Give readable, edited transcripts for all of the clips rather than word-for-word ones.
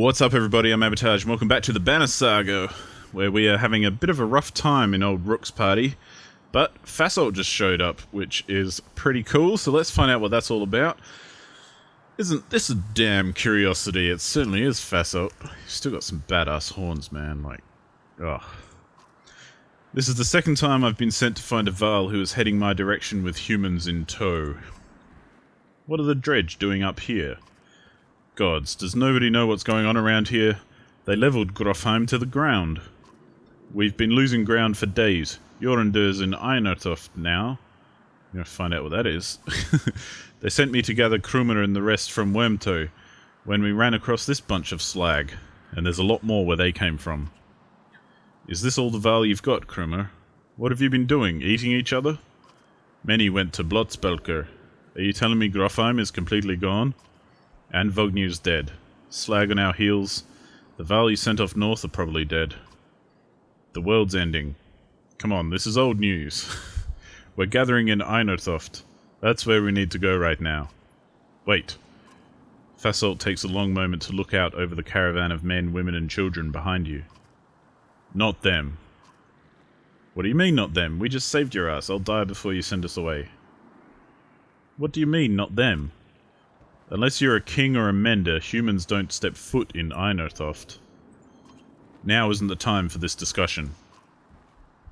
What's up everybody, I'm Abatage and welcome back to the Banner Saga, where we are having a bit of a rough time in old Rook's party, but Fasalt just showed up, which is pretty cool, so let's find out what that's all about. Isn't this a damn curiosity? It certainly is, Fasalt. You've still got some badass horns, man, like, ugh. This is the second time I've been sent to find a Varl who is heading my direction with humans in tow. What are the Dredge doing up here? Gods, does nobody know what's going on around here? They leveled Grofheim to the ground. We've been losing ground for days. Jorander's in Einartoft now. I'm gonna find out what that is. They sent me to gather Krumer and the rest from Wormtoe when we ran across this bunch of slag, and there's a lot more where they came from. Is this all the Varl you've got, Krumer? What have you been doing? Eating each other? Many went to Blotzbelker. Are you telling me Grofheim is completely gone? And Vognir's dead. Slag on our heels. The Varl you sent off north are probably dead. The world's ending. Come on, this is old news. We're gathering in Einartoft. That's where we need to go right now. Wait. Fasalt takes a long moment to look out over the caravan of men, women and children behind you. Not them. What do you mean, not them? We just saved your ass. I'll die before you send us away. What do you mean, not them? Unless you're a king or a mender, humans don't step foot in Einartoft. Now isn't the time for this discussion.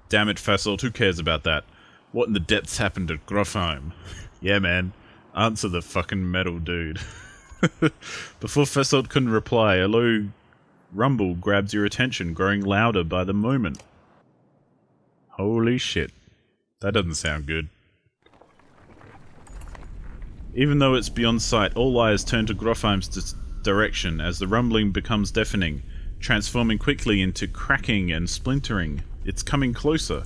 Damn it, Fasalt, who cares about that? What in the depths happened at Grofheim? Yeah, man. Answer the fucking metal dude. Before Fasalt couldn't reply, a low rumble grabs your attention, growing louder by the moment. Holy shit. That doesn't sound good. Even though it's beyond sight, all eyes turn to Grofheim's direction as the rumbling becomes deafening, transforming quickly into cracking and splintering. It's coming closer.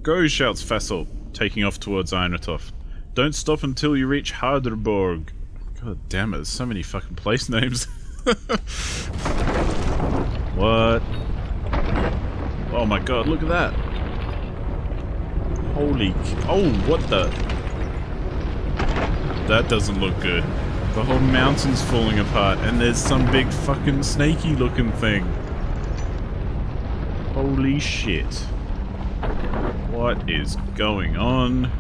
Go, shouts Fasalt, taking off towards Einartoft. Don't stop until you reach Harderborg. God damn it, there's so many fucking place names. What? Oh my god, look at that. Holy... Oh, what the... That doesn't look good. The whole mountain's falling apart and there's some big fucking snaky looking thing. Holy shit. What is going on?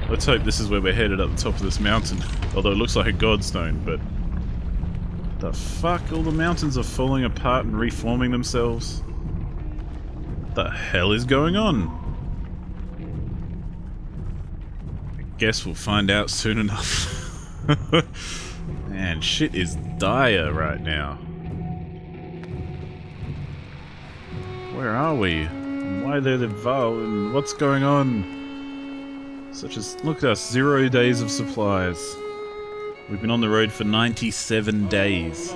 Let's hope this is where we're headed at the top of this mountain. Although it looks like a godstone, but... The fuck? All the mountains are falling apart and reforming themselves? What the hell is going on? Guess we'll find out soon enough. Man, shit is dire right now. Where are we? Why are there the Varl and what's going on? Such as, look at us, 0 days of supplies. We've been on the road for 97 days.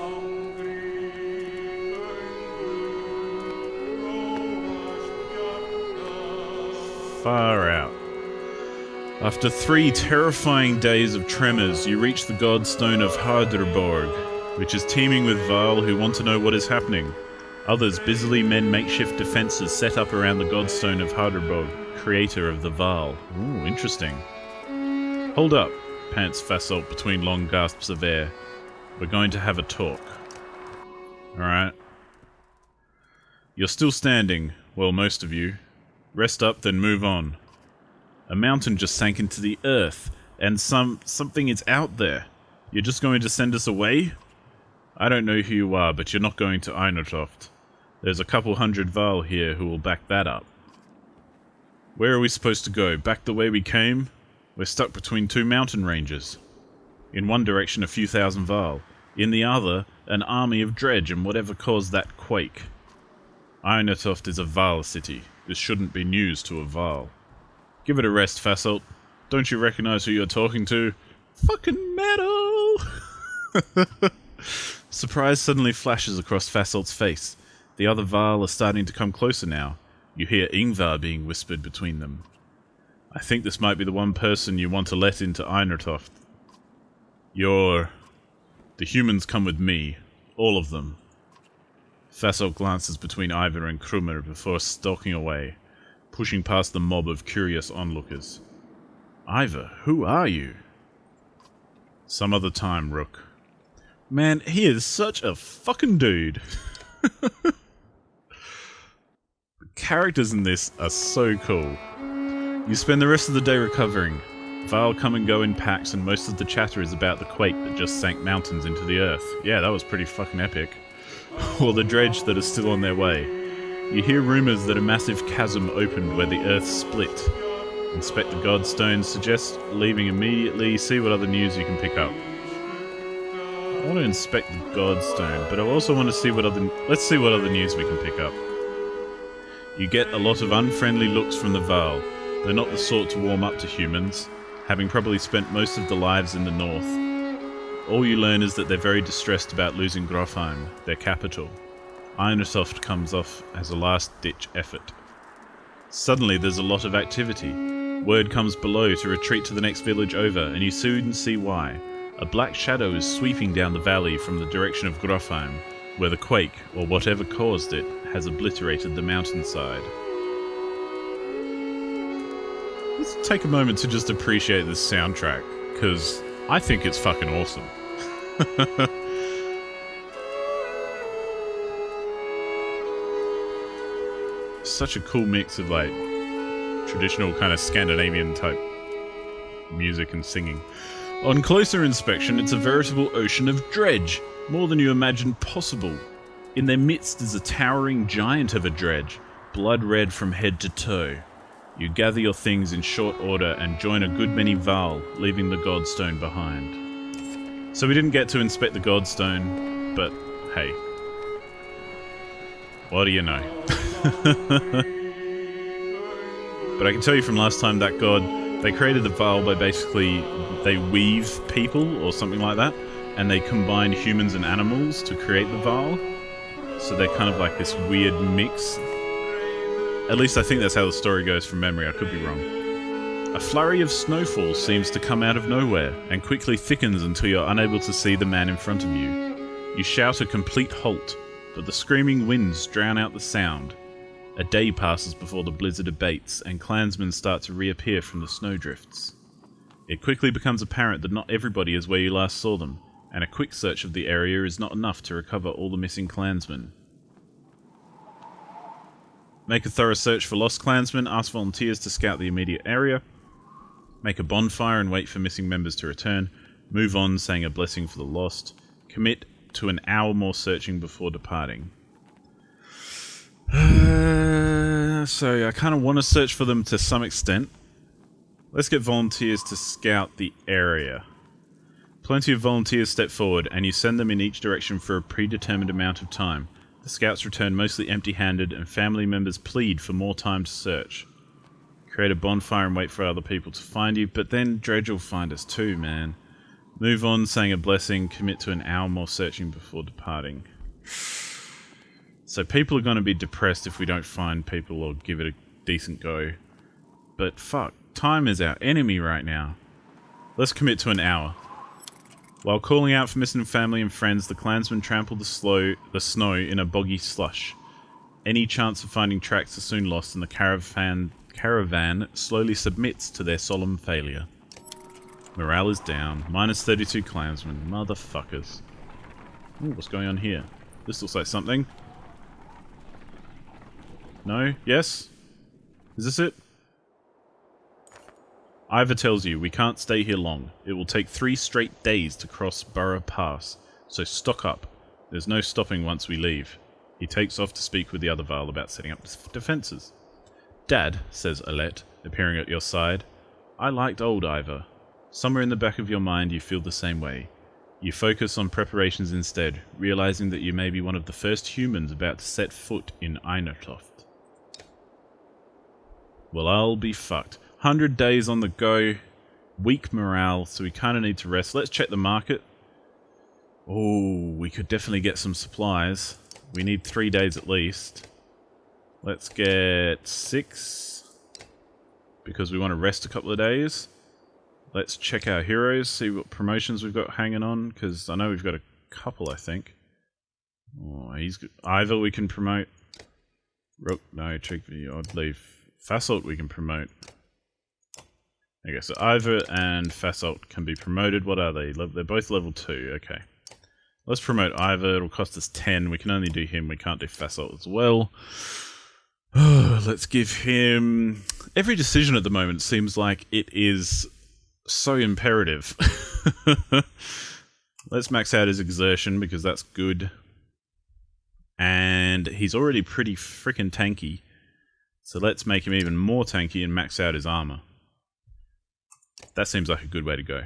Far out. After 3 terrifying days of tremors, you reach the godstone of Harderborg, which is teeming with Varl who want to know what is happening. Others busily mend makeshift defences set up around the godstone of Harderborg, creator of the Varl. Ooh, interesting. Hold up, pants Fasalt between long gasps of air. We're going to have a talk. Alright. You're still standing, well, most of you. Rest up, then move on. A mountain just sank into the earth, and something is out there. You're just going to send us away? I don't know who you are, but you're not going to Einartoft. There's a couple hundred Varl here who will back that up. Where are we supposed to go? Back the way we came? We're stuck between 2 mountain ranges. In one direction a few thousand Varl, in the other an army of Dredge and whatever caused that quake. Einartoft is a Varl city. This shouldn't be news to a Varl. Give it a rest, Fasalt. Don't you recognize who you're talking to? Fucking metal! Surprise suddenly flashes across Fasalt's face. The other Varl are starting to come closer now. You hear Ingvar being whispered between them. I think this might be the one person you want to let into Einartoft. The humans come with me. All of them. Fasalt glances between Ivar and Krumer before stalking away, pushing past the mob of curious onlookers. Ivar, who are you? Some other time, Rook. Man, he is such a fucking dude. The characters in this are so cool. You spend the rest of the day recovering. Vile come and go in packs, and most of the chatter is about the quake that just sank mountains into the earth. Yeah, that was pretty fucking epic. Or the dredge that is still on their way. You hear rumours that a massive chasm opened where the earth split. Inspect the Godstone, suggest leaving immediately, see what other news you can pick up. I want to inspect the Godstone, but I also want to see what other... Let's see what other news we can pick up. You get a lot of unfriendly looks from the Vaal. They're not the sort to warm up to humans, having probably spent most of their lives in the north. All you learn is that they're very distressed about losing Grofheim, their capital. Ironsoft comes off as a last-ditch effort. Suddenly there's a lot of activity. Word comes below to retreat to the next village over, and you soon see why. A black shadow is sweeping down the valley from the direction of Grofheim, where the quake, or whatever caused it, has obliterated the mountainside. Let's take a moment to just appreciate this soundtrack, because I think it's fucking awesome. Such a cool mix of like traditional kind of Scandinavian type music and singing. On closer inspection, it's a veritable ocean of dredge, more than you imagined possible. In their midst is a towering giant of a dredge, blood red from head to toe. You gather your things in short order and join a good many Vaal, leaving the Godstone behind. So we didn't get to inspect the Godstone, but hey. What do you know? But I can tell you from last time that god, they created the Vaal by basically, they weave people or something like that, and they combine humans and animals to create the Vaal. So they're kind of like this weird mix. At least I think that's how the story goes from memory, I could be wrong. A flurry of snowfall seems to come out of nowhere, and quickly thickens until you're unable to see the man in front of you. You shout a complete halt, but the screaming winds drown out the sound. A day passes before the blizzard abates, and clansmen start to reappear from the snowdrifts. It quickly becomes apparent that not everybody is where you last saw them, and a quick search of the area is not enough to recover all the missing clansmen. Make a thorough search for lost clansmen, ask volunteers to scout the immediate area, make a bonfire and wait for missing members to return, move on saying a blessing for the lost, commit to an hour more searching before departing. So I kind of want to search for them to some extent. Let's get volunteers to scout the area. Plenty of volunteers step forward, and you send them in each direction for a predetermined amount of time. The scouts return mostly empty-handed, and family members plead for more time to search. Create a bonfire and wait for other people to find you, but then Dredge will find us too, man. Move on, saying a blessing, commit to an hour more searching before departing. So people are going to be depressed if we don't find people or give it a decent go. But fuck, time is our enemy right now. Let's commit to an hour. While calling out for missing family and friends, the clansmen trample the snow in a boggy slush. Any chance of finding tracks are soon lost, and the caravan slowly submits to their solemn failure. Morale is down. Minus 32 clansmen. Motherfuckers. Ooh, what's going on here? This looks like something. No? Yes? Is this it? Ivor tells you, we can't stay here long. It will take 3 straight days to cross Burrow Pass, so stock up. There's no stopping once we leave. He takes off to speak with the other Vaal about setting up defences. Dad, says Alette, appearing at your side, I liked old Ivor. Somewhere in the back of your mind you feel the same way. You focus on preparations instead, realising that you may be one of the first humans about to set foot in Einertoft. Well, I'll be fucked. 100 days on the go, weak morale, so we kind of need to rest. Let's check the market. Oh, we could definitely get some supplies. We need 3 days at least. Let's get 6, because we want to rest a couple of days. Let's check our heroes, see what promotions we've got hanging on, because I know we've got a couple, I think. Oh, he's good. Ivor we can promote. Rook, no, Trigby, I'd leave. Fasalt we can promote. Okay, so Ivor and Fasalt can be promoted. What are they? They're both level 2, okay. Let's promote Ivor. It'll cost us 10. We can only do him. We can't do Fasol as well. Let's give him... Every decision at the moment seems like it is so imperative. Let's max out his exertion because that's good. And he's already pretty freaking tanky. So let's make him even more tanky and max out his armor. That seems like a good way to go.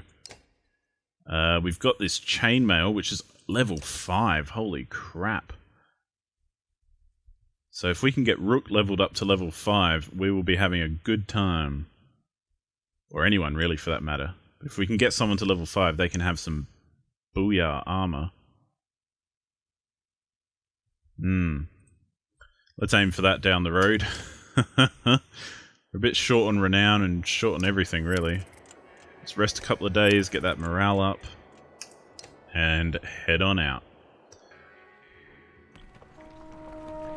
We've got this chainmail, which is level 5. Holy crap. So if we can get Rook leveled up to level 5, we will be having a good time. Or anyone, really, for that matter. If we can get someone to level 5, they can have some booyah armor. Let's aim for that down the road. We're a bit short on renown and short on everything, really. Let's rest a couple of days, get that morale up, and head on out.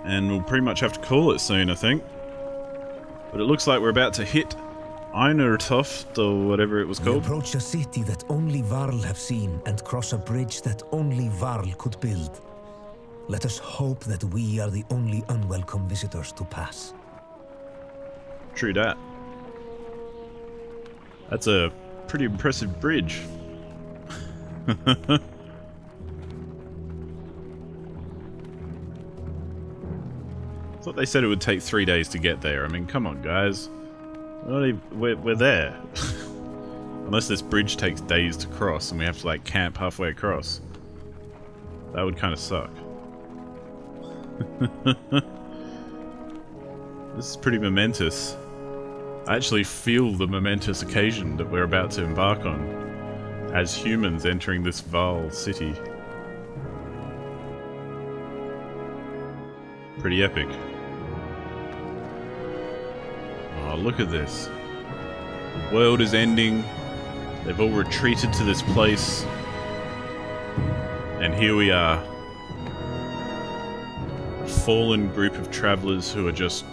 And we'll pretty much have to call it soon, I think. But it looks like we're about to hit Einertoft, or whatever it was called. We approach a city that only Varl have seen, and cross a bridge that only Varl could build. Let us hope that we are the only unwelcome visitors to pass. True that. That's a pretty impressive bridge. Thought they said it would take 3 days to get there. I mean, come on, guys. We're there. Unless this bridge takes days to cross and we have to, like, camp halfway across. That would kind of suck. This is pretty momentous. I actually feel the momentous occasion that we're about to embark on as humans entering this Val city. Pretty epic. Oh, look at this. The world is ending. They've all retreated to this place. And here we are. A fallen group of travelers who are just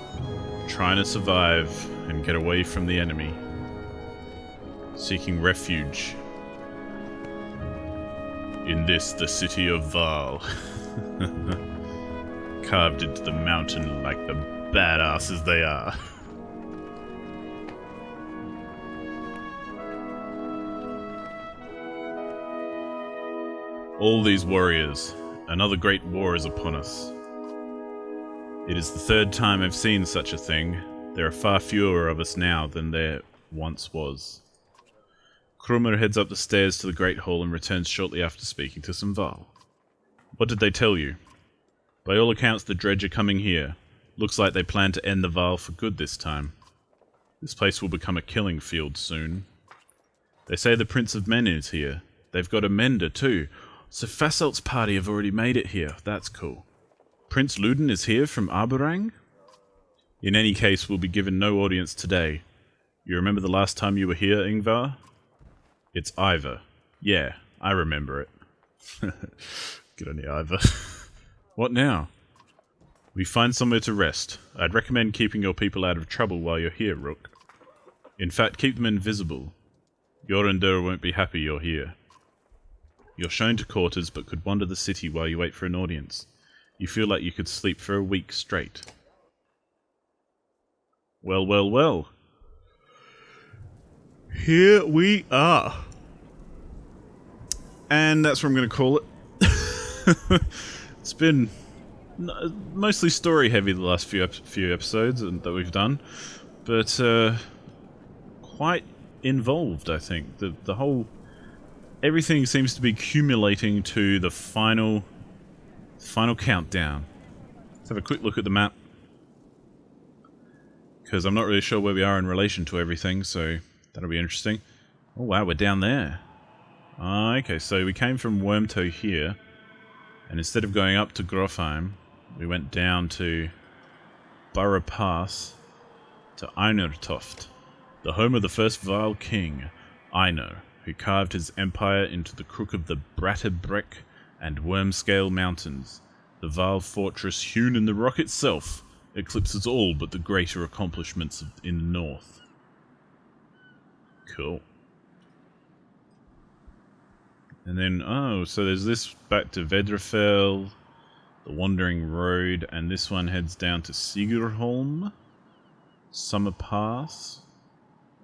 trying to survive and get away from the enemy. Seeking refuge. In this, the city of Val. Carved into the mountain like the badasses they are. All these warriors. Another great war is upon us. It is the third time I've seen such a thing. There are far fewer of us now than there once was. Krummer heads up the stairs to the Great Hall and returns shortly after speaking to some Val. What did they tell you? By all accounts, the Dredge are coming here. Looks like they plan to end the Val for good this time. This place will become a killing field soon. They say the Prince of Men is here. They've got a mender too. So Fasolt's party have already made it here. That's cool. Prince Luden is here from Arberang? In any case, we'll be given no audience today. You remember the last time you were here, Ingvar? It's Ivor. Yeah, I remember it. Good on you, Ivor. What now? We find somewhere to rest. I'd recommend keeping your people out of trouble while you're here, Rook. In fact, keep them invisible. Yorendur won't be happy you're here. You're shown to quarters, but could wander the city while you wait for an audience. You feel like you could sleep for a week straight. Well, well, well. Here we are. And that's what I'm going to call it. It's been mostly story heavy the last few episodes that we've done, but quite involved, I think. The whole... Everything seems to be accumulating to the final countdown. Let's have a quick look at the map, because I'm not really sure where we are in relation to everything, so that'll be interesting. Oh wow, we're down there. Okay, so we came from Wormtoe here, and instead of going up to Grofheim, we went down to Burra Pass to Einertoft, the home of the first Vile king, Einar, who carved his empire into the crook of the Brattebrek and Wormscale mountains. The Vile fortress hewn in the rock itself eclipses all but the greater accomplishments in the north. Cool. And then, oh, so there's this back to Vedrafell, the Wandering Road, and this one heads down to Sigerholm, Summer Pass,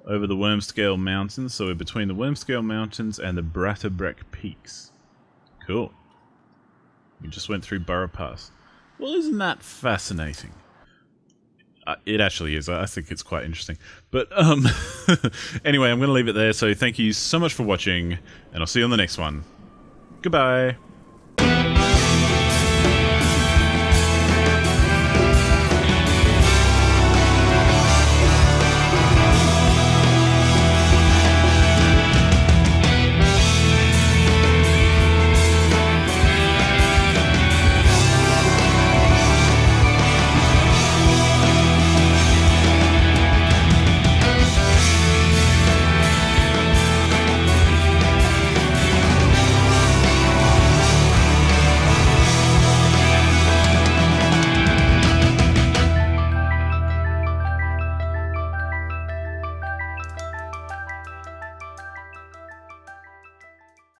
over the Wormscale Mountains. So we're between the Wormscale Mountains and the Bratterbrek Peaks. Cool. We just went through Burrow Pass. Well, isn't that fascinating? It actually is. I think it's quite interesting. But anyway, I'm going to leave it there. So thank you so much for watching, and I'll see you on the next one. Goodbye.